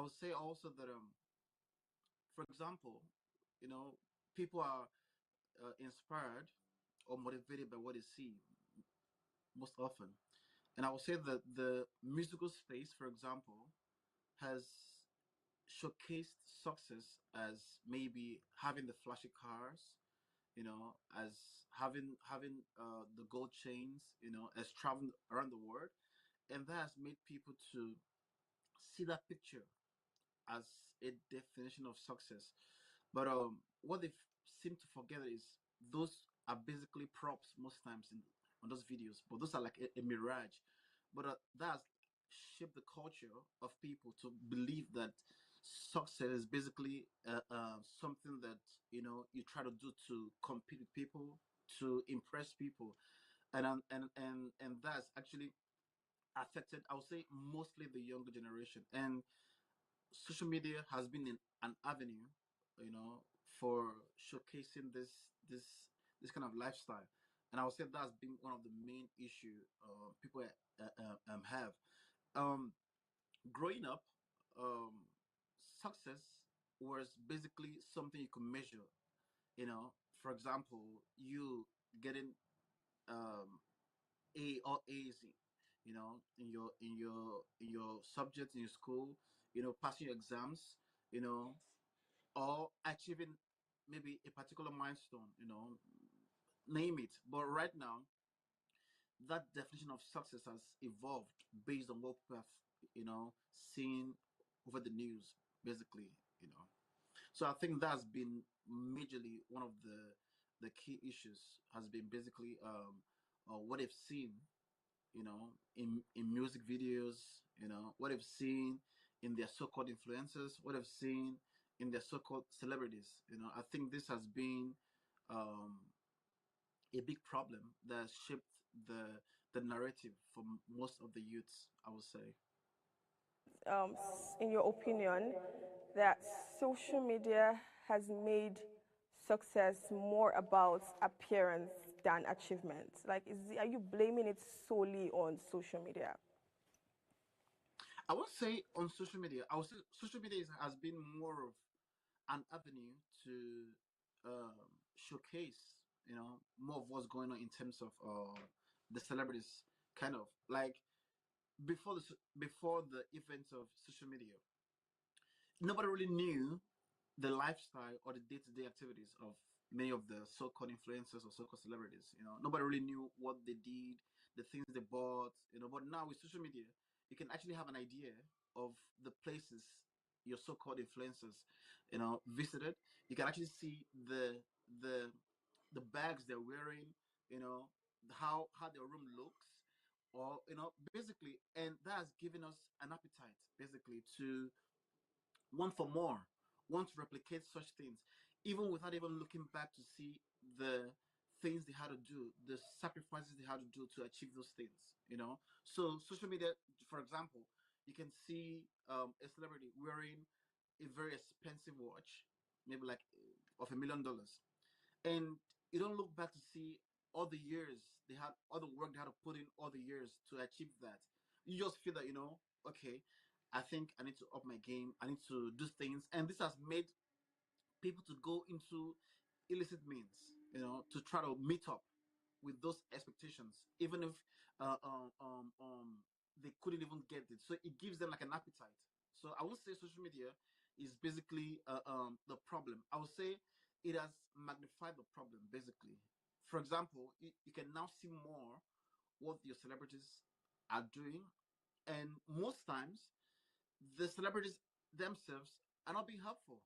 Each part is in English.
would say also that for example, you know, people are inspired or motivated by what they see most often. And I would say that the musical space, for example, has showcased success as maybe having the flashy cars, as having the gold chains, as traveling around the world, and that has made people to see that picture as a definition of success. But what they seem to forget is those are basically props most times on those videos, but those are like a mirage. But that has shaped the culture of people to believe that success is basically something that you try to do to compete with people, to impress people, and that's actually affected, I would say, mostly the younger generation. And social media has been an avenue, you know, for showcasing this kind of lifestyle. And I would say that's been one of the main issue people have. Um, Growing up, um, success was basically something you could measure. For example, you getting um, A or A's, in your subjects in your school, passing your exams, you know, or achieving maybe a particular milestone, name it. But right now, that definition of success has evolved based on what people have, seen over the news, basically, you know. So I think that's been majorly one of the key issues has been basically what they've seen, in music videos, what they've seen in their so-called influencers, what they've seen in their so-called celebrities. I think this has been um, a big problem that shaped the narrative for most of the youths, I would say. In your opinion, that social media has made success more about appearance than achievement? Like, are you blaming it solely on social media? I would say on social media, I would say social media has been more of an avenue to showcase, more of what's going on in terms of the celebrities, kind of like before the events of social media, nobody really knew the lifestyle or the day-to-day activities of many of the so-called influencers or so-called celebrities. Nobody really knew what they did, the things they bought. But now with social media, you can actually have an idea of the places your so-called influencers, visited. You can actually see the the bags they're wearing, how their room looks, or basically, and that has given us an appetite, basically, to want for more, want to replicate such things, even without even looking back to see the things they had to do, the sacrifices they had to do to achieve those things. So social media, for example, you can see a celebrity wearing a very expensive watch, maybe like of $1 million, and you don't look back to see all the years they had, all the work they had to put in, all the years to achieve that. You just feel that, okay, I think I need to up my game, I need to do things, and this has made people to go into illicit means, to try to meet up with those expectations, even if uh, um, um, um, they couldn't even get it. So it gives them like an appetite. So I would say social media is basically the problem. I would say it has magnified the problem, basically. For example, you can now see more what your celebrities are doing, and most times the celebrities themselves are not being helpful,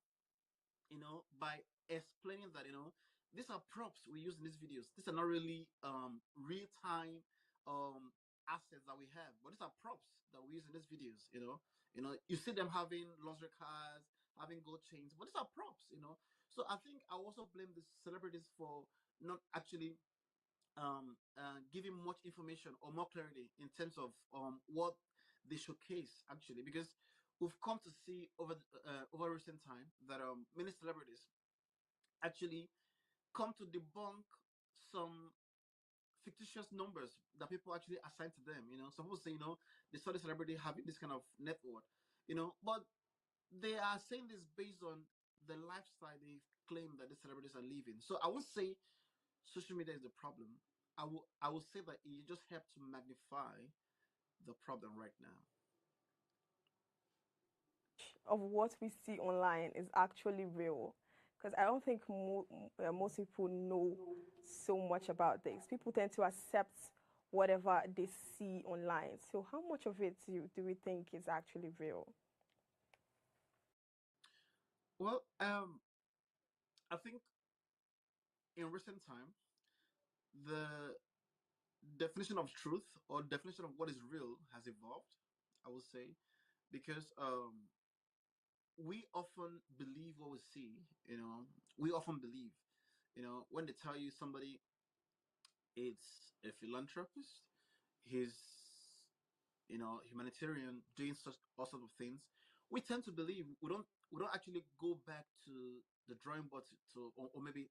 by explaining that, these are props we use in these videos. These are not really real time assets that we have, but these are props that we use in these videos. You see them having luxury cars, having gold chains, but these are props. So I think I also blame the celebrities for not actually giving much information or more clarity in terms of what they showcase, actually, because we've come to see over recent time that many celebrities actually come to debunk some fictitious numbers that people actually assign to them. Some people say, they saw the celebrity having this kind of net worth, but they are saying this based on the lifestyle they claim that the celebrities are living. So I would say social media is the problem. I will say that you just have to magnify the problem right now. Of what we see online is actually real? Because I don't think most people know so much about this. People tend to accept whatever they see online. So, how much of it do we think is actually real? Well, I think in recent time, the definition of truth or definition of what is real has evolved. I would say because we often believe what we see. We often believe. When they tell you somebody is a philanthropist, he's humanitarian, doing such all sorts of things, we tend to believe. We don't actually go back to the drawing board or maybe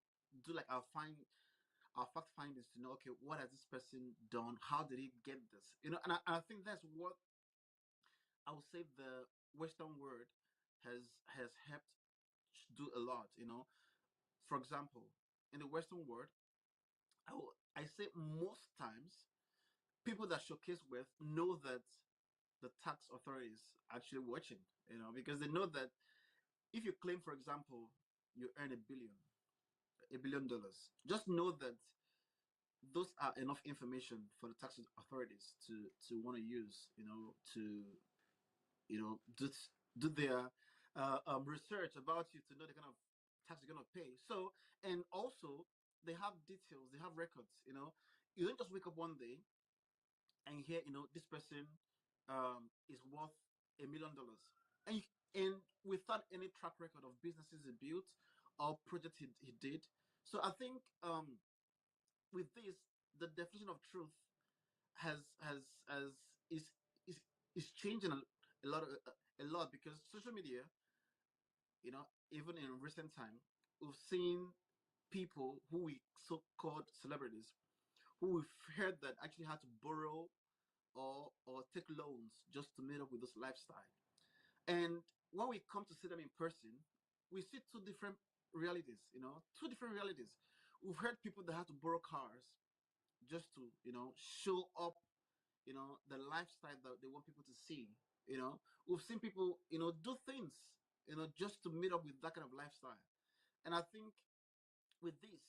do like our fact findings to know, okay, what has this person done, how did he get this, and I think that's what I would say the Western world has has helped do a lot. For example, in the Western world, I say most times people that showcase wealth know that the tax authorities are actually watching, because they know that if you claim, for example, you earn a billion dollars, just know that those are enough information for the tax authorities to want to use, to do their research about you to know the kind of tax you're gonna pay. So, and also they have details, they have records. You don't just wake up one day and hear, this person is worth $1 million, and without any track record of businesses he built or projects he did. So I think with this, the definition of truth has is is is changing a lot a lot, because social media, even in recent time, we've seen people who we so-called celebrities who we've heard that actually had to borrow or take loans just to meet up with this lifestyle. And when we come to see them in person, we see two different realities, two different realities. We've heard people that had to borrow cars just to, show up, the lifestyle that they want people to see. We've seen people, do things, just to meet up with that kind of lifestyle. And I think with this,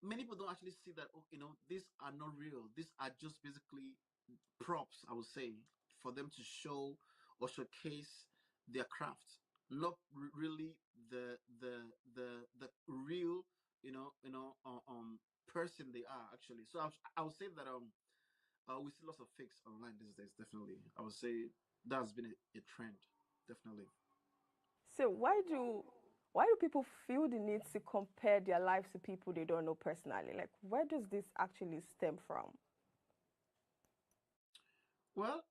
many people don't actually see that, oh, these are not real. These are just basically props, I would say, for them to show or showcase their craft, not really the real, person they are actually. So I would say that we see lots of fakes online these days. Definitely, I would say that's been a trend. Definitely. So, why do people feel the need to compare their lives to people they don't know personally? Like, where does this actually stem from? Well,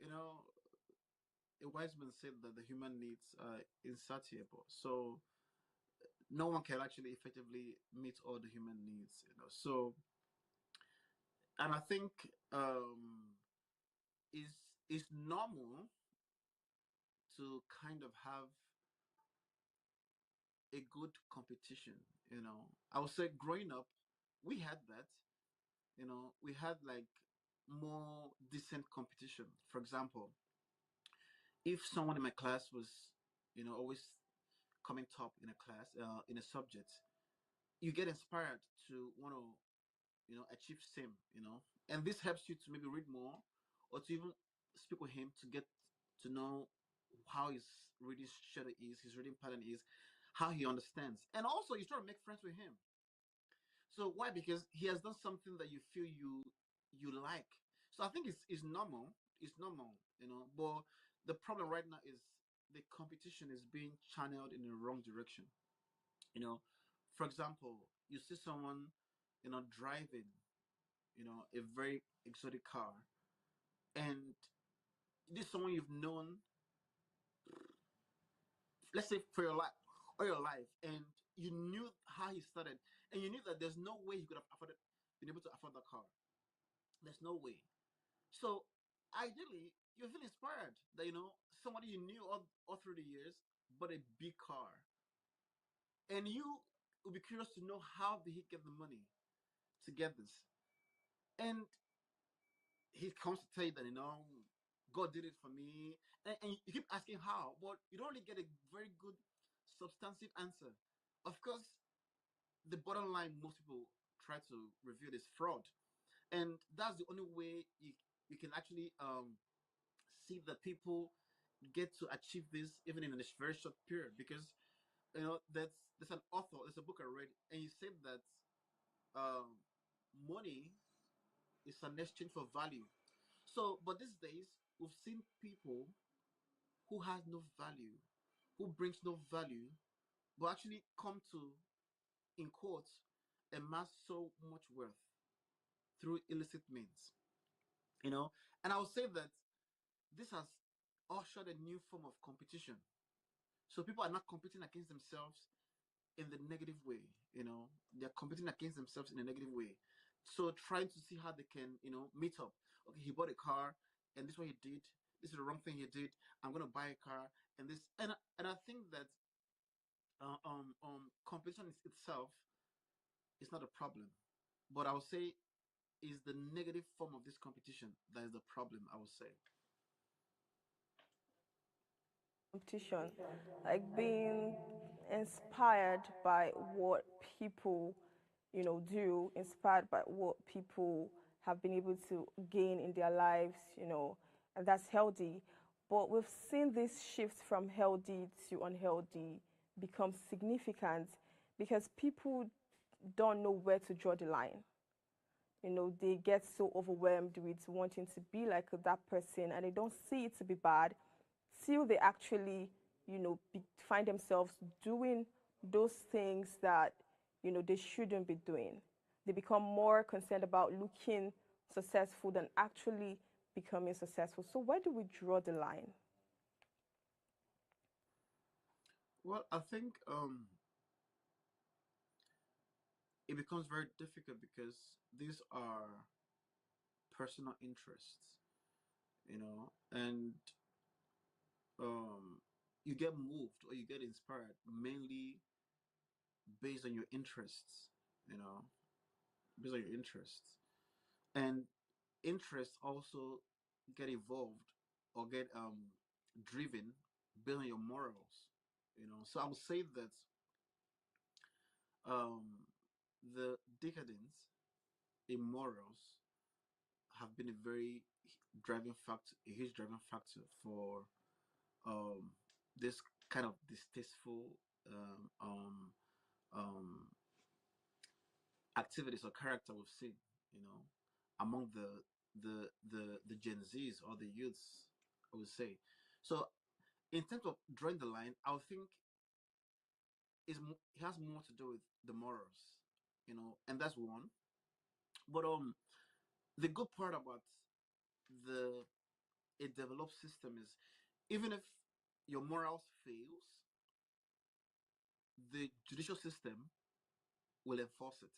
you know, a wise man said that the human needs are insatiable. So no one can actually effectively meet all the human needs. So, and I think is is normal to kind of have a good competition. I would say growing up, we had that. We had like more decent competition. For example, if someone in my class was, always coming top in a class, in a subject, you get inspired to want to, achieve same, and this helps you to maybe read more or to even speak with him to get to know how his reading schedule is, his reading pattern is, how he understands, and also you try to make friends with him. So why? Because he has done something that you feel you like. So I think it's normal. It's normal, But the problem right now is the competition is being channeled in the wrong direction. You know, for example, you see someone, driving, a very exotic car, and this is someone you've known, let's say for your life, all your life, and you knew how he started, and you knew that there's no way he could have been able to afford that car. There's no way. So ideally, you feel inspired that somebody you knew all through the years bought a big car, and you will be curious to know how did he get the money to get this, and he comes to tell you that God did it for me, and you keep asking how, but you don't really get a very good substantive answer. Of course, the bottom line, most people try to review this fraud, and that's the only way you can actually see that people get to achieve this even in a very short period, because there's an author, there's a book I read, and he said that um, money is an exchange for value. So, but these days we've seen people who has no value, who brings no value, but actually come to, in quotes, amass so much wealth through illicit means. You know, and I would say that this has ushered a new form of competition. So people are not competing against themselves in the negative way. They're competing against themselves in a negative way. So trying to see how they can meet up. Okay, he bought a car, and this is what he did. This is the wrong thing he did. I'm gonna buy a car, and this, and I think that competition itself is not a problem, but I would say is the negative form of this competition that is the problem, I would say. Competition, like being inspired by what people, do, inspired by what people have been able to gain in their lives, and that's healthy. But we've seen this shift from healthy to unhealthy become significant because people don't know where to draw the line. They get so overwhelmed with wanting to be like that person and they don't see it to be bad till they actually, find themselves doing those things that, they shouldn't be doing. They become more concerned about looking successful than actually becoming successful. So where do we draw the line? Well, I think it becomes very difficult because these are personal interests, and um, you get moved or you get inspired mainly based on your interests, you know, based on your interests. And interests also get evolved or get driven based on your morals, So I would say that um, the decadence in morals have been a very driving factor, a huge driving factor for um, this kind of distasteful um, activities or character we've seen, among the Gen Zs or the youths, I would say. So, in terms of drawing the line, I would think it has more to do with the morals, and that's one. But the good part about the a developed system is even if your morals fails, the judicial system will enforce it.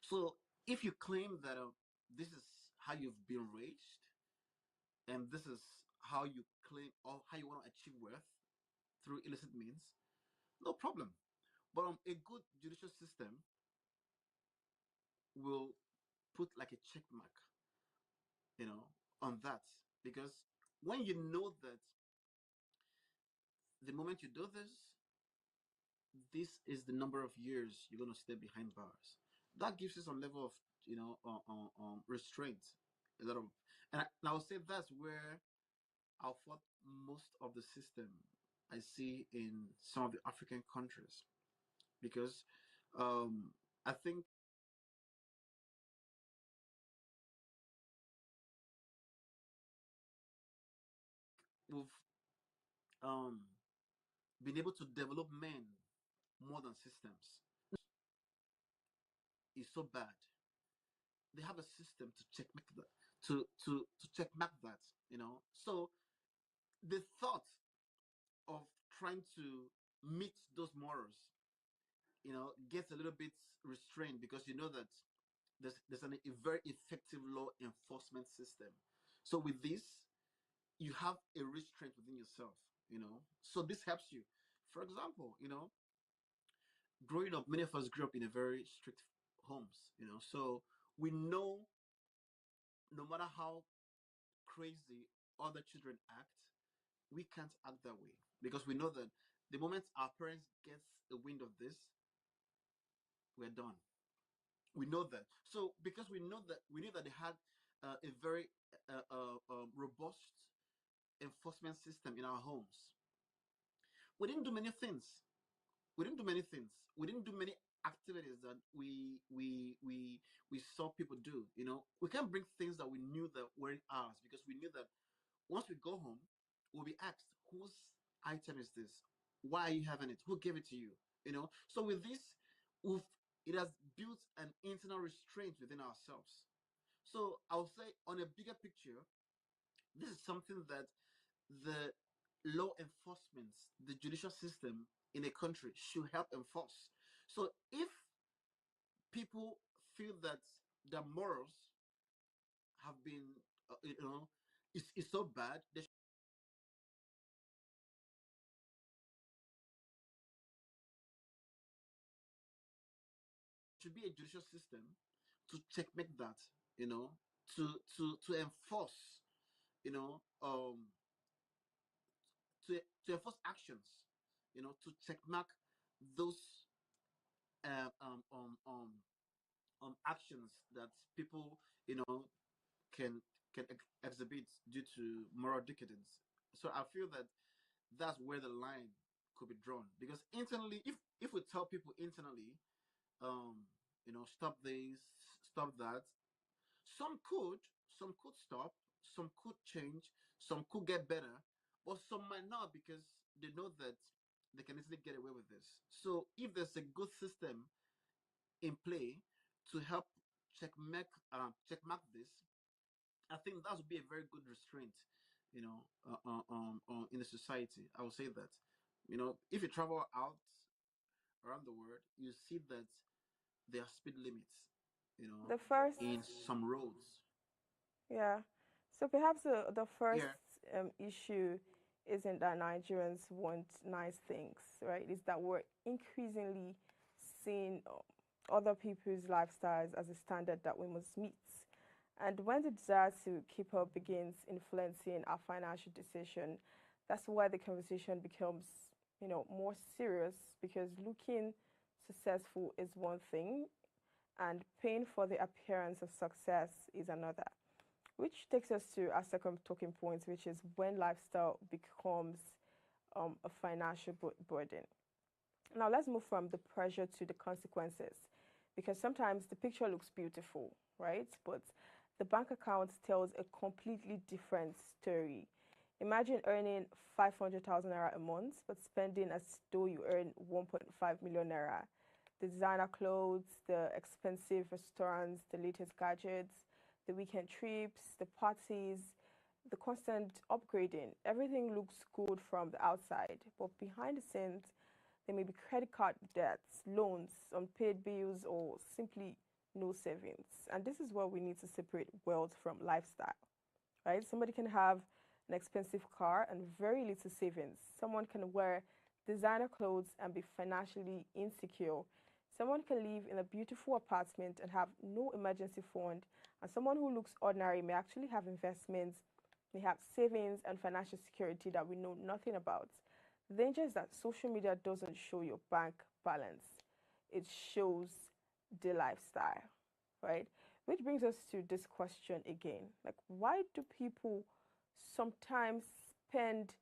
So if you claim that this is how you've been raised and this is how you claim or how you want to achieve wealth through illicit means, no problem. But a good judicial system will put like a check mark, on that, because when you know that the moment you do this is the number of years you're going to stay behind bars. That gives you some level of restraint. A lot of, and I would say that's where I'll fault most of the system I see in some of the African countries, because I think we've um, been able to develop men more than systems. Is so bad. They have a system to checkmate that, to checkmate that, So the thought of trying to meet those morals, gets a little bit restrained because you know that there's a very effective law enforcement system. So with this, you have a restraint within yourself, So this helps you. For example, growing up, many of us grew up in a very strict homes, So we know no matter how crazy other children act, we can't act that way because we know that the moment our parents gets a wind of this, we're done. We know that. So because we knew that they had a very robust enforcement system in our homes. We didn't do many things. We didn't do many things. We didn't do many activities that we saw people do. We can't bring things that we knew that weren't ours because we knew that once we go home, we'll be asked, whose item is this? Why are you having it? Who gave it to you? So with this, we've, it has built an internal restraint within ourselves. So I'll say on a bigger picture, this is something that the law enforcement, the judicial system in a country should help enforce. So if people feel that their morals have been, is so bad, there should be a judicial system to checkmate that, you know, to enforce, you know, to enforce actions, to checkmark those uh, um, um, um, actions that people, can exhibit due to moral decadence. So I feel that that's where the line could be drawn because internally, if we tell people internally, stop this, stop that, some could, some could stop, some could change, some could get better, but some might not because they know that they can easily get away with this. So if there's a good system in play to help checkmark this, I think that would be a very good restraint, in the society. I would say that, if you travel out around the world, you see that there are speed limits, The first, in some roads. yeah. So perhaps the first Yeah, issue isn't that Nigerians want nice things, right? It's that we're increasingly seeing other people's lifestyles as a standard that we must meet. And when the desire to keep up begins influencing our financial decision, that's why the conversation becomes, more serious because looking successful is one thing and paying for the appearance of success is another. Which takes us to our second talking point, which is when lifestyle becomes a financial burden. Now, let's move from the pressure to the consequences because sometimes the picture looks beautiful, right? But the bank account tells a completely different story. Imagine earning 500,000 naira a month, but spending as though you earn 1.5 million naira. The designer clothes, the expensive restaurants, the latest gadgets, the weekend trips, the parties, the constant upgrading. Everything looks good from the outside, but behind the scenes, there may be credit card debts, loans, unpaid bills, or simply no savings. And this is where we need to separate wealth from lifestyle, right? Somebody can have an expensive car and very little savings. Someone can wear designer clothes and be financially insecure. Someone can live in a beautiful apartment and have no emergency fund. And someone who looks ordinary may actually have investments, may have savings and financial security that we know nothing about. The danger is that social media doesn't show your bank balance, it shows the lifestyle, right? Which brings us to this question again. Like, why do people sometimes spend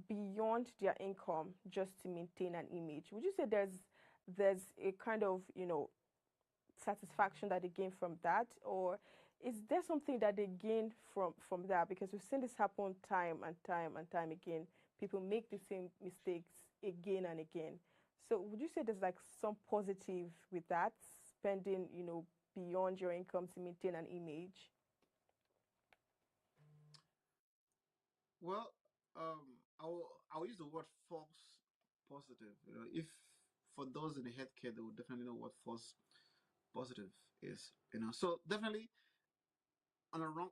beyond their income just to maintain an image? Would you say there's a kind of, satisfaction that they gain from that, or is there something that they gain from that? Because we've seen this happen time and time and time again. People make the same mistakes again and again. So would you say there's like some positive with that, spending, beyond your income to maintain an image? well, I'll use the word false positive. If for those in the healthcare, they would definitely know what false positive is. So definitely on a wrong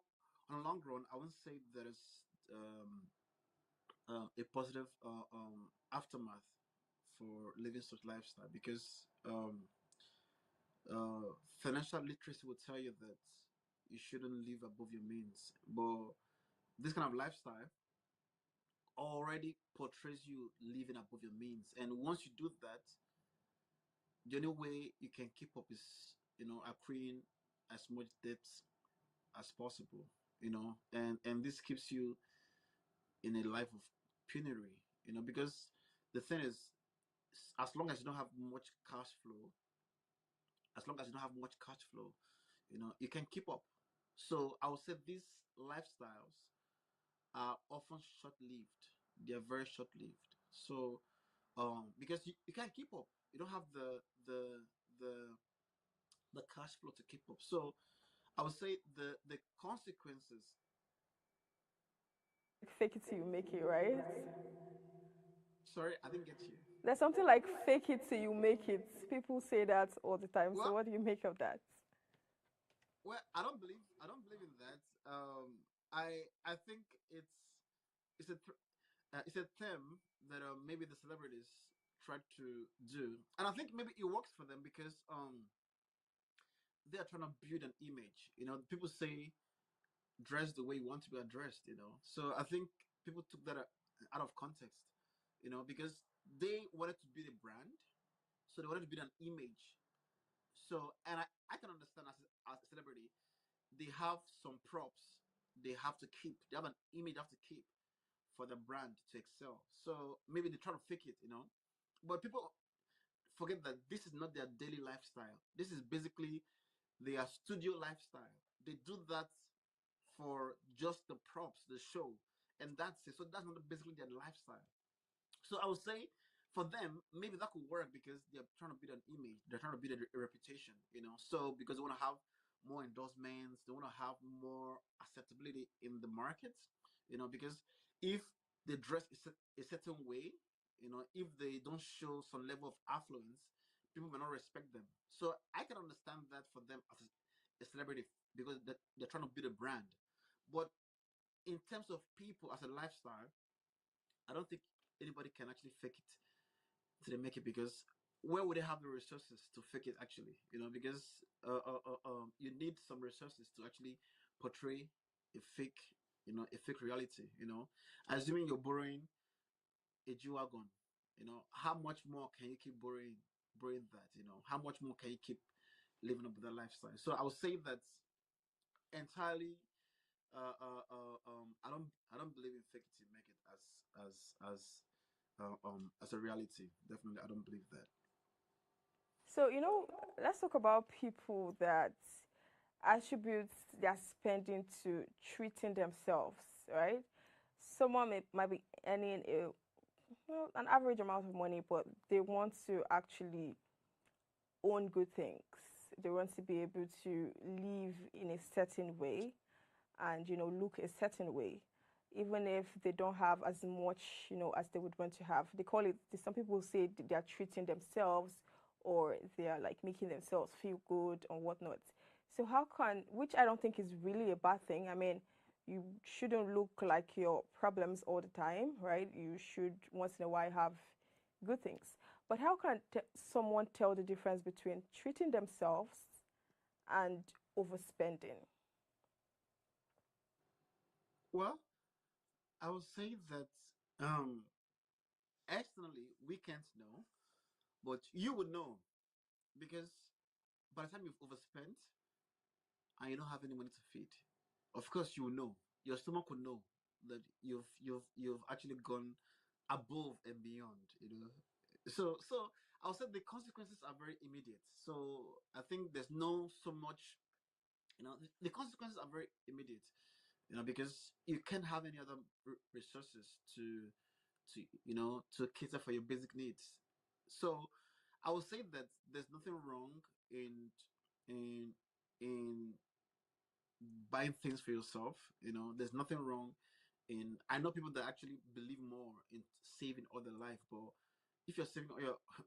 in the long run, I won't say there is um, a positive aftermath for living such lifestyle because financial literacy will tell you that you shouldn't live above your means. But this kind of lifestyle already portrays you living above your means, and once you do that, the only way you can keep up is accruing as much debt as possible. And this keeps you in a life of penury. Because the thing is, as long as you don't have much cash flow, as long as you don't have much cash flow, you can keep up. So I would say these lifestyles are often short-lived. They're very short-lived. So because you can't keep up, you don't have the the cash flow to keep up. So I would say the consequences. Fake it till you make it, right? Sorry, I didn't get you. There's something like fake it till you make it. People say that all the time. So Well, what do you make of that? well, I don't believe in that. I think it's it's a term that maybe the celebrities tried to do, and I think maybe it works for them because they are trying to build an image. People say dress the way you want to be addressed. So I think people took that out of context. Because they wanted to build a brand, so they wanted to build an image. So, and I can understand as a celebrity, they have some props they have to keep. They have an image they have to keep for the brand to excel. So maybe they try to fake it. But people forget that this is not their daily lifestyle. This is basically their studio lifestyle. They do that for just the props, the show, and that's it. So that's not basically their lifestyle. So I would say for them, maybe that could work because they're trying to build an image, they're trying to build a reputation. So because they want to have more endorsements, they want to have more acceptability in the market. Because if they dress a certain way, if they don't show some level of affluence, people may not respect them. So I can understand that for them as a celebrity because they're trying to build a brand. But in terms of people as a lifestyle, I don't think anybody can actually fake it till they make it because where would they have the resources to fake it actually? Because you need some resources to actually portray a fake, a fake reality. Assuming you're borrowing a G wagon, how much more can you keep borrowing that? How much more can you keep living up with that lifestyle? So I would say that entirely I don't believe in fake it till you make it as a reality. Definitely, I don't believe that. So, let's talk about people that attribute their spending to treating themselves, right? Someone might be earning an average amount of money, but they want to actually own good things. They want to be able to live in a certain way and, look a certain way, even if they don't have as much, as they would want to have. They call it, some people say they are treating themselves or they are like making themselves feel good or whatnot. So how can, which I don't think is really a bad thing. I mean, you shouldn't look like your problems all the time, right? You should once in a while have good things. But how can someone tell the difference between treating themselves and overspending? Well, I would say that um, externally we can't know, but you would know because by the time you've overspent and you don't have any money to feed, of course you will know. Your stomach will know that you've actually gone above and beyond. So I'll say the consequences are very immediate. So I think there's no so much. The consequences are very immediate. Because you can't have any other resources to cater for your basic needs. So I would say that there's nothing wrong in in buying things for yourself. There's nothing wrong in. I know people that actually believe more in saving all their life, but if you're saving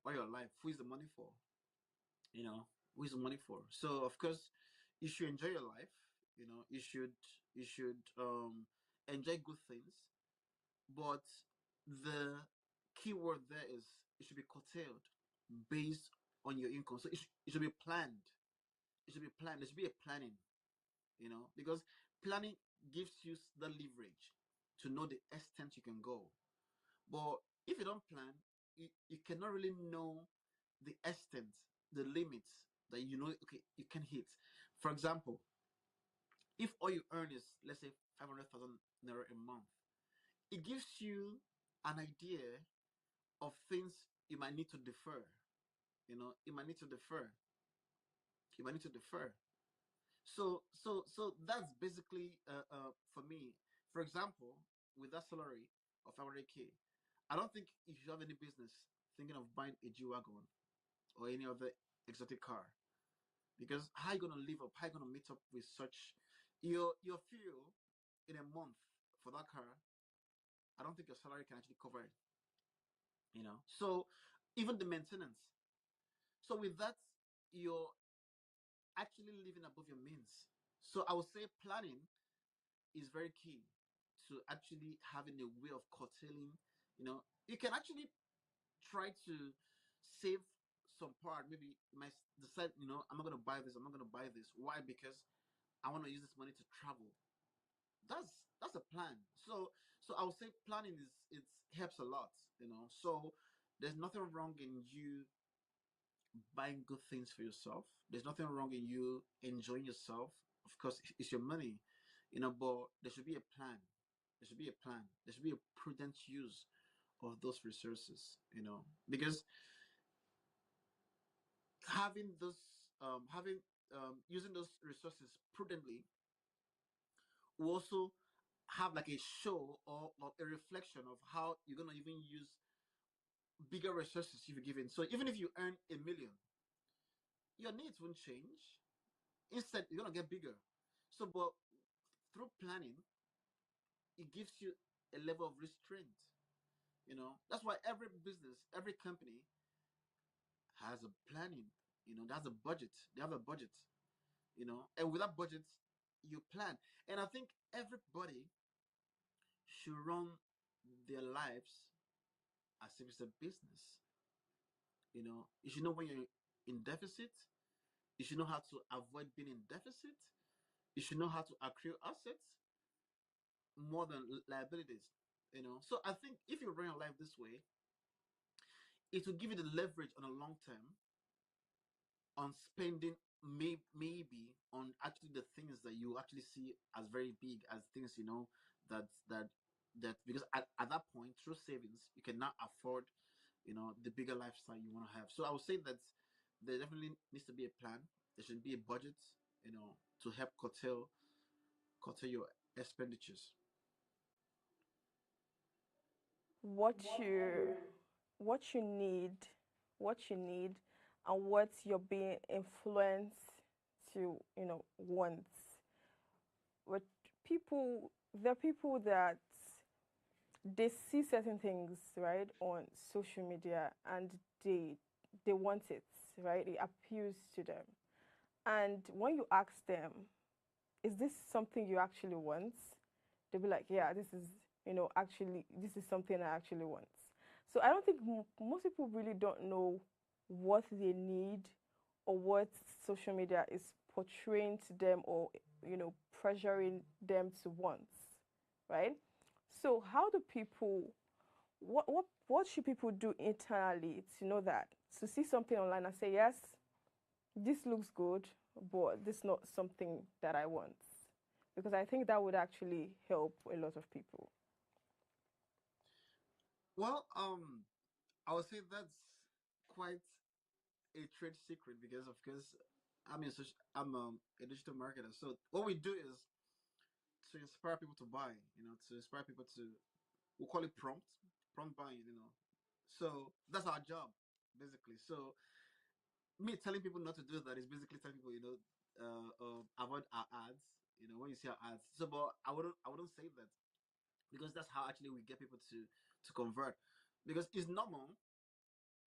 all your life, who is the money for? Who is the money for? So of course, you should enjoy your life. You should enjoy good things, but the key word there is it should be curtailed based on your income. So it should be planned. It should be planned. There should be a planning, because planning gives you the leverage to know the extent you can go. But if you don't plan, you cannot really know the extent, the limits that okay, you can hit. For example, if all you earn is, let's say, 500,000 naira a month, it gives you an idea of things you might need to defer. You might need to defer. You might need to defer. So that's basically for me. For example, with that salary of 500K, I don't think if you have any business thinking of buying a G wagon or any other exotic car, because how are you gonna live up? How are you gonna meet up with such your fuel in a month for that car? I don't think your salary can actually cover it. So even the maintenance. So with that, you're actually living above your means. So I would say planning is very key to actually having a way of curtailing. You can actually try to save some part. Maybe you might decide, I'm not going to buy this. I'm not going to buy this. Why? Because I want to use this money to travel. That's a plan. So I would say planning is it helps a lot. So there's nothing wrong in you buying good things for yourself. There's nothing wrong in you enjoying yourself. Of course, it's your money, but there should be a plan. There should be a plan. There should be a prudent use of those resources, because having those, having using those resources prudently will also have like a show or a reflection of how you're gonna even use bigger resources you've given. So even if you earn 1 million, your needs won't change. Instead, you're gonna get bigger. So, but through planning, it gives you a level of restraint. That's why every business, every company has a planning. That's a budget. They have a budget. And with that budget, you plan. And I think everybody should run their lives as if it's a business. You should know when you're in deficit. You should know how to avoid being in deficit. You should know how to accrue assets more than liabilities. So I think if you run your life this way, it will give you the leverage on a long term on spending, maybe on actually the things that you actually see as very big, as things that that because at that point, through savings, you can now afford the bigger lifestyle you want to have. So I would say that there definitely needs to be a plan. There should be a budget, to help curtail your expenditures. what you what you need, what you need, and what you're being influenced to, want. But there are people that they see certain things, right, on social media, and they want it, right? It appeals to them. And when you ask them, is this something you actually want? They'll be like, yeah, this is, actually, this is something I actually want. So I don't think most people really don't know what they need or what social media is portraying to them, or, pressuring them to want, right? So how do people, what should people do internally to know that, to see something online and say, yes, this looks good, but this is not something that I want? Because I think that would actually help a lot of people. Well, I would say that's quite a trade secret, because of course I'm a digital marketer. So what we do is to inspire people to buy. To inspire people to, we call it prompt buying. So that's our job basically. So me telling people not to do that is basically telling people, avoid our ads. When you see our ads. So, but I wouldn't say that, because that's how actually we get people to convert. Because it's normal.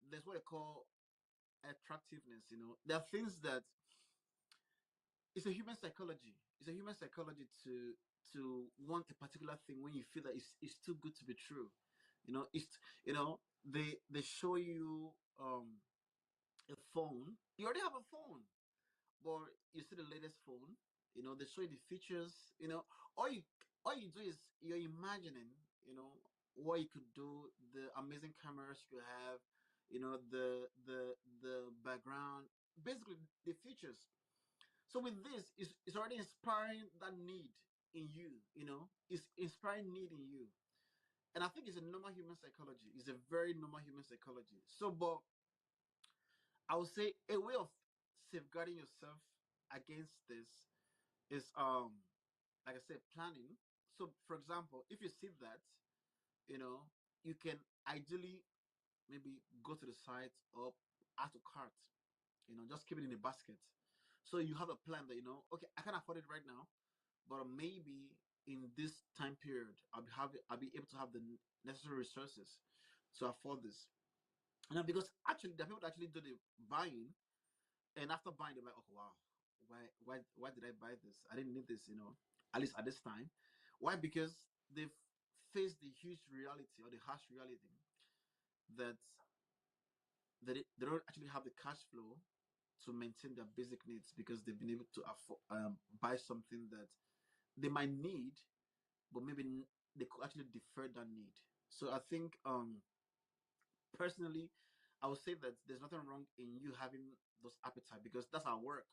There's what I call attractiveness. There are things that it's a human psychology. It's a human psychology to want a particular thing when you feel that it's too good to be true. You know, it's they show you a phone. You already have a phone, but you see the latest phone. They show you the features. All you all you do is you're imagining. What you could do, the amazing cameras you have. The background, basically the features. So with this, it's already inspiring that need in you. It's inspiring need in you, and I think it's a normal human psychology. It's a very normal human psychology. So, but I would say a way of safeguarding yourself against this is like I said, planning. So for example, if you see that, you know, you can ideally maybe go to the site or add to cart, just keep it in a basket. So you have a plan that, okay, I can afford it right now, but maybe in this time period, I'll be able to have the necessary resources to afford this. Because actually, the people that actually do the buying, and after buying, they're like, oh wow, why did I buy this? I didn't need this, at least at this time. Why? Because they've faced the huge reality or the harsh reality that they don't actually have the cash flow to maintain their basic needs because they've been able to afford buy something that they might need, but maybe they could actually defer that need. So I think personally, I would say that there's nothing wrong in you having those appetite because that's our work.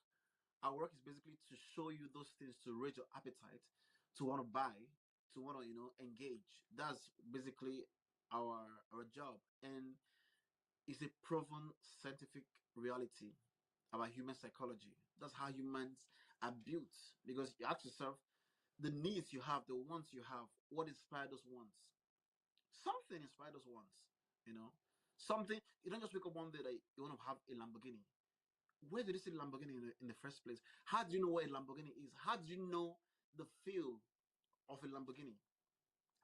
Our work is basically to show you those things to raise your appetite, to want to buy, to want to engage. That's basically our job, and it's a proven scientific reality about human psychology. That's how humans are built. Because you ask yourself, the needs you have, the wants you have, what inspired those wants? Something inspired those wants. You know, something. You don't just wake up one day that you want to have a Lamborghini. Where did you see Lamborghini in the first place? How do you know what a Lamborghini is? How do you know the feel of a Lamborghini?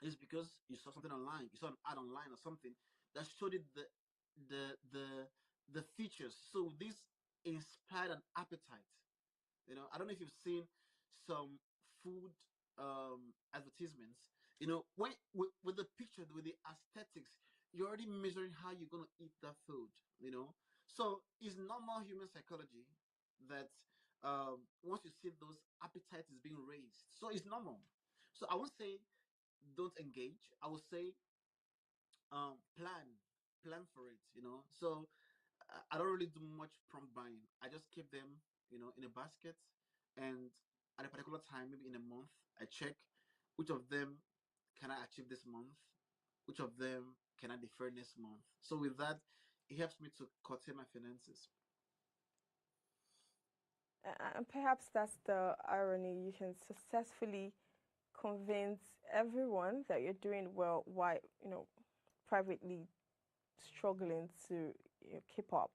It's because you saw something online, you saw an ad online or something that showed you the the the features. So this inspired an appetite. I don't know if you've seen some food advertisements. When with the picture, with the aesthetics, you're already measuring how you're gonna eat that food. So it's normal human psychology that once you see those appetites is being raised, so it's normal. So I won't say don't engage. I would say plan for it. So I don't really do much prompt buying. I just keep them, in a basket, and at a particular time, maybe in a month, I check which of them can I achieve this month, which of them can I defer next month. So with that, it helps me to curtail my finances. And perhaps that's the irony. You can successfully convince everyone that you're doing well while, privately struggling to keep up.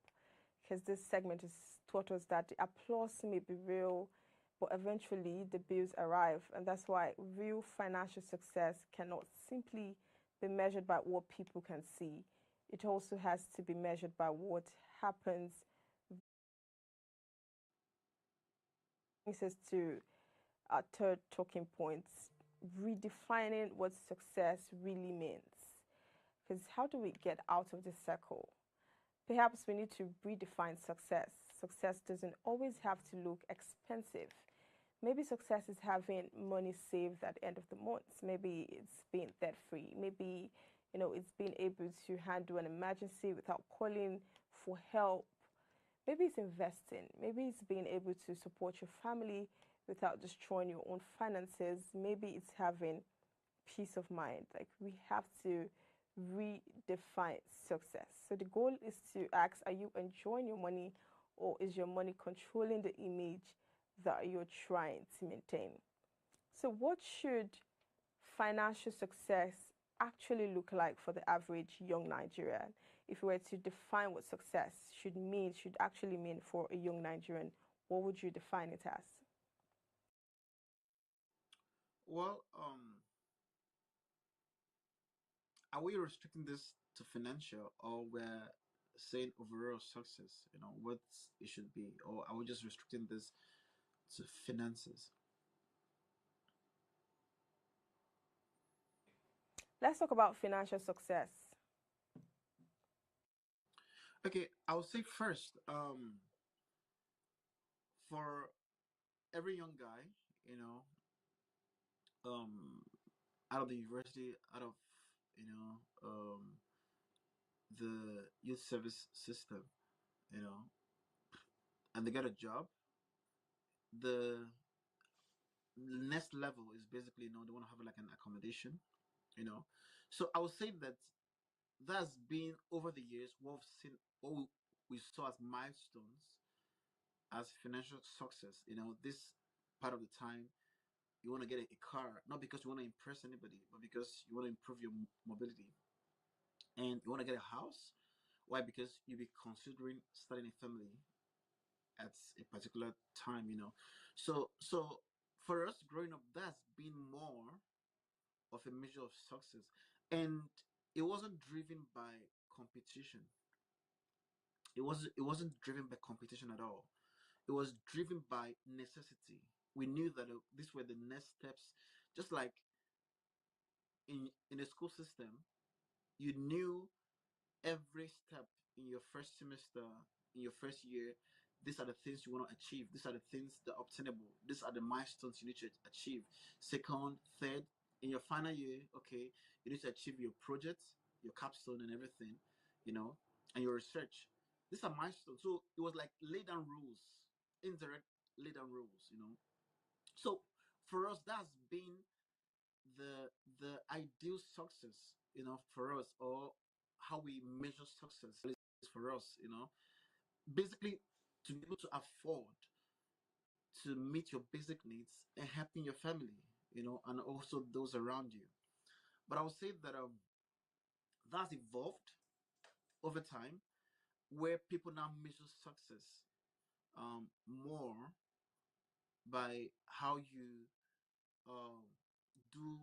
Because this segment has taught us that the applause may be real, but eventually the bills arrive. And that's why real financial success cannot simply be measured by what people can see. It also has to be measured by what happens. Brings us to our third talking point, redefining what success really means. Because how do we get out of this circle? Perhaps we need to redefine success. Success doesn't always have to look expensive. Maybe success is having money saved at the end of the month. Maybe it's being debt free. Maybe, it's being able to handle an emergency without calling for help. Maybe it's investing. Maybe it's being able to support your family without destroying your own finances. Maybe it's having peace of mind. Like we have to redefine success. So the goal is to ask, are you enjoying your money or is your money controlling the image that you're trying to maintain? So what should financial success actually look like for the average young Nigerian? If we were to define what success should actually mean for a young Nigerian, what would you define it as? Well, are we restricting this to financial, or we're saying overall success? What it should be, or are we just restricting this to finances? Let's talk about financial success. Okay, I would say first, for every young guy, you know, um, out of the university, out of you know, the youth service system, you know, and they get a job, the next level is basically, they want to have like an accommodation, you know. So I would say that that's been over the years what we've seen, what we saw as milestones as financial success. This part of the time you want to get a car, not because you want to impress anybody, but because you want to improve your mobility, and you want to get a house. Why? Because you'll be considering starting a family at a particular time. So for us growing up, that's been more of a measure of success, and it wasn't driven by competition. It wasn't driven by competition at all. It was driven by necessity. We knew that these were the next steps. Just like in a school system, you knew every step in your first semester, in your first year, these are the things you want to achieve. These are the things that are obtainable. These are the milestones you need to achieve. Second, third, in your final year, okay, you need to achieve your project, your capstone, and everything, and your research. These are milestones. So it was like lay down rules, indirect lay down rules. So for us, that's been the ideal success, for us, or how we measure success is for us. Basically, to be able to afford to meet your basic needs and helping your family, and also those around you. But I would say that that's evolved over time, where people now measure success more by how you um, do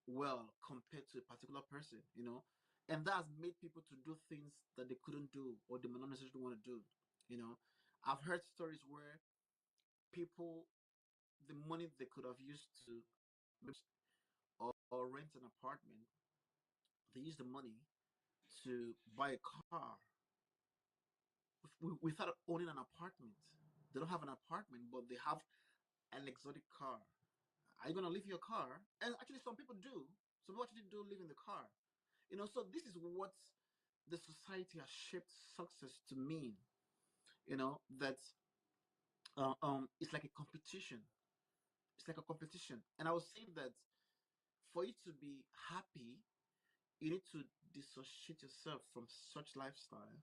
well compared to a particular person. And that's made people to do things that they couldn't do or they may not necessarily want to do. You know, I've heard stories where people, the money they could have used to or rent an apartment, they use the money to buy a car without owning an apartment. They don't have an apartment, but they have an exotic car. Are you gonna leave your car? And actually, some people do. Some people actually do live in the car. So this is what the society has shaped success to mean. That it's like a competition. It's like a competition, and I would say that for you to be happy, you need to dissociate yourself from such lifestyle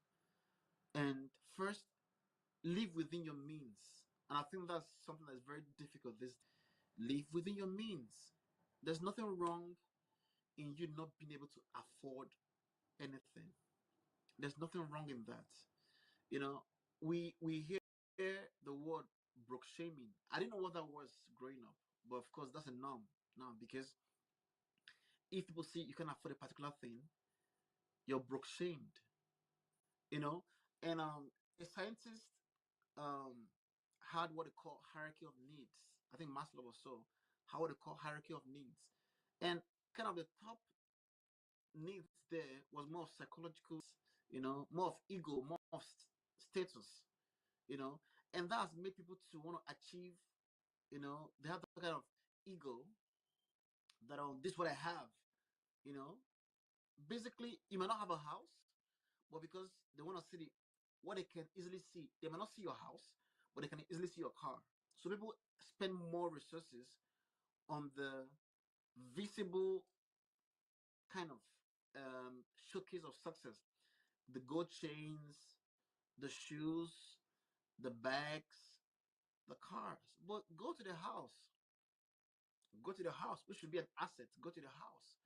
and first live within your means. And I think that's something that's very difficult. This live within your means. There's nothing wrong in you not being able to afford anything. There's nothing wrong in that. You know, we hear the word broke shaming. I didn't know what that was growing up, but of course that's a norm now, because if people see you can afford a particular thing, you're broke shamed. You know, and a scientist um had what they call hierarchy of needs. I think Maslow or so, how what they call hierarchy of needs, and kind of the top needs there was more of psychological, more of ego, more of status, you know, and that's made people to want to achieve. They have that kind of ego that this is what I have. You know, basically, you may not have a house, but because they want to see what they can easily see, they may not see your house, but they can easily see your car. So people spend more resources on the visible kind of showcase of success, the gold chains, the shoes, the bags, the cars. But go to the house. Go to the house, which should be an asset. Go to the house.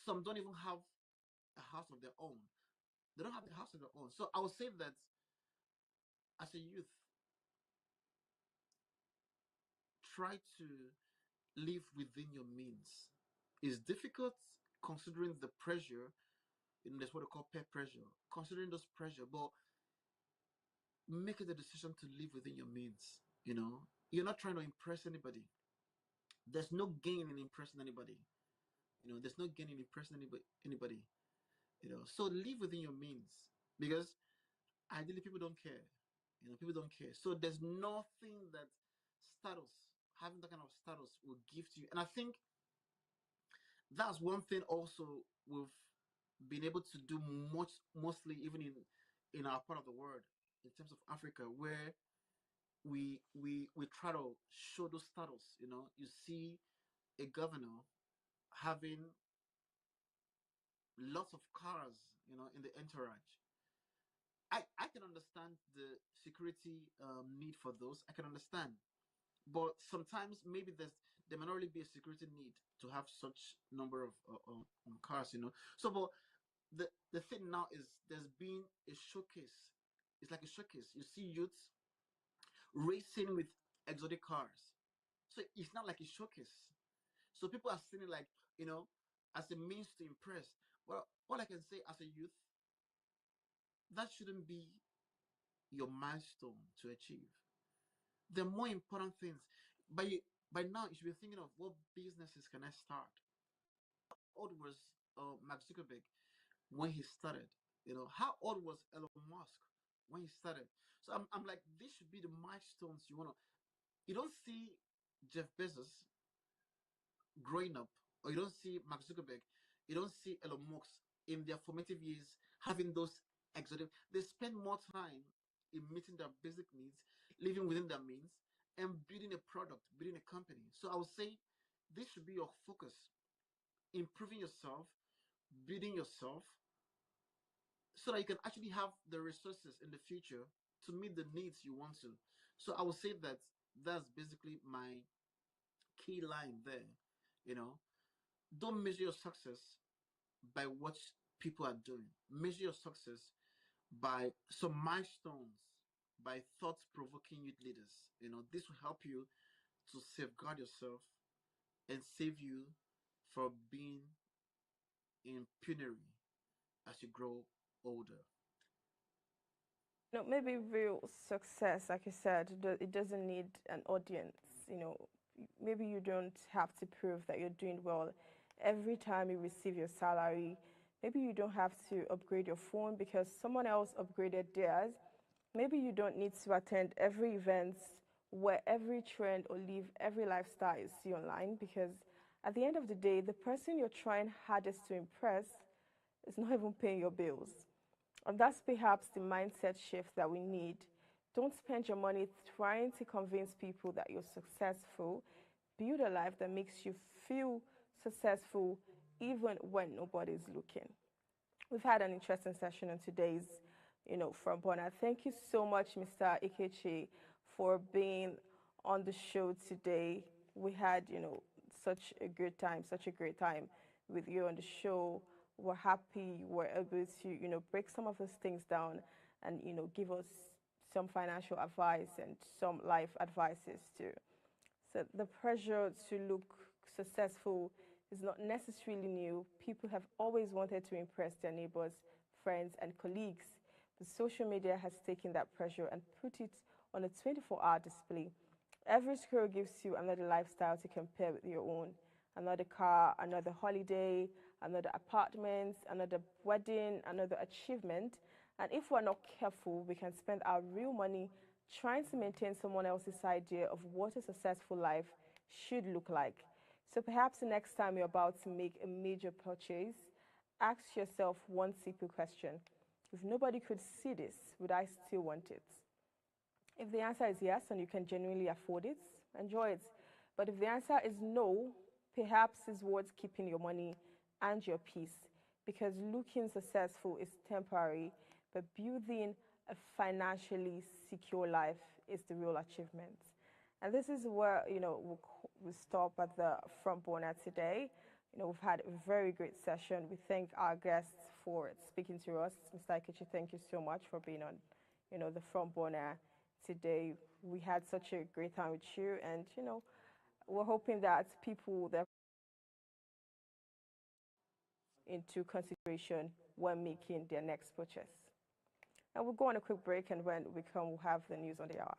Some don't even have a house of their own. They don't have a house of their own. So I would say that as a youth, try to live within your means. It's difficult considering the pressure. There's what they call peer pressure. Considering those pressure, but make it a decision to live within your means. You know, you're not trying to impress anybody. There's no gain in impressing anybody. You know, there's no gain in impressing anybody. You know, so live within your means, because ideally people don't care. You know, people don't care. So there's nothing that status, having that kind of status, will give to you. And I think that's one thing also we've been able to do mostly even in our part of the world, in terms of Africa, where we try to show those status. You know, you see a governor having lots of cars, you know, in the entourage. I can understand the security need for those. I can understand, but sometimes maybe there may not really be a security need to have such number of cars, you know. So, but the thing now is there's been a showcase. It's like a showcase. You see youths racing with exotic cars. So it's not like a showcase. So people are seeing it like, you know, as a means to impress. Well, all I can say as a youth, that shouldn't be your milestone to achieve. The more important things. By now, you should be thinking of what businesses can I start. How old was Mark Zuckerberg when he started? You know, how old was Elon Musk when he started? So I'm like, this should be the milestones you want to. You don't see Jeff Bezos growing up, or you don't see Mark Zuckerberg, you don't see Elon Musk in their formative years having those exotic. They spend more time in meeting their basic needs, living within their means, and building a product, building a company. So I would say this should be your focus: improving yourself, building yourself, so that you can actually have the resources in the future to meet the needs you want to. So I would say that that's basically my key line there. You know, don't measure your success by what people are doing. Measure your success by some milestones, by thought provoking youth leaders. You know, this will help you to safeguard yourself and save you from being in penury as you grow older. No, maybe real success, like you said, it doesn't need an audience. You know, maybe you don't have to prove that you're doing well every time you receive your salary. Maybe you don't have to upgrade your phone because someone else upgraded theirs. Maybe you don't need to attend every event where every trend or live every lifestyle you see online, because at the end of the day, the person you're trying hardest to impress is not even paying your bills. And that's perhaps the mindset shift that we need. Don't spend your money trying to convince people that you're successful. Build a life that makes you feel successful even when nobody's looking. We've had an interesting session on today's, From Bona. Thank you so much, Mr. Ikechi, for being on the show today. We had, such a great time with you on the show. We're happy you were able to, break some of those things down and, give us some financial advice and some life advices too. So the pressure to look successful is not necessarily new. People have always wanted to impress their neighbors, friends, and colleagues. But social media has taken that pressure and put it on a 24-hour display. Every scroll gives you another lifestyle to compare with your own. Another car, another holiday, another apartment, another wedding, another achievement. And if we're not careful, we can spend our real money trying to maintain someone else's idea of what a successful life should look like. So perhaps the next time you're about to make a major purchase, ask yourself one simple question. If nobody could see this, would I still want it? If the answer is yes and you can genuinely afford it, enjoy it. But if the answer is no, perhaps it's worth keeping your money and your peace, because looking successful is temporary, but building a financially secure life is the real achievement. And this is where, we stop at the front burner today. We've had a very great session. We thank our guests for speaking to us. Mr. Ikechi, thank you so much for being on, the front burner today. We had such a great time with you, and, we're hoping that people that into consideration when making their next purchase. And we'll go on a quick break, and when we come, we'll have the news on the hour.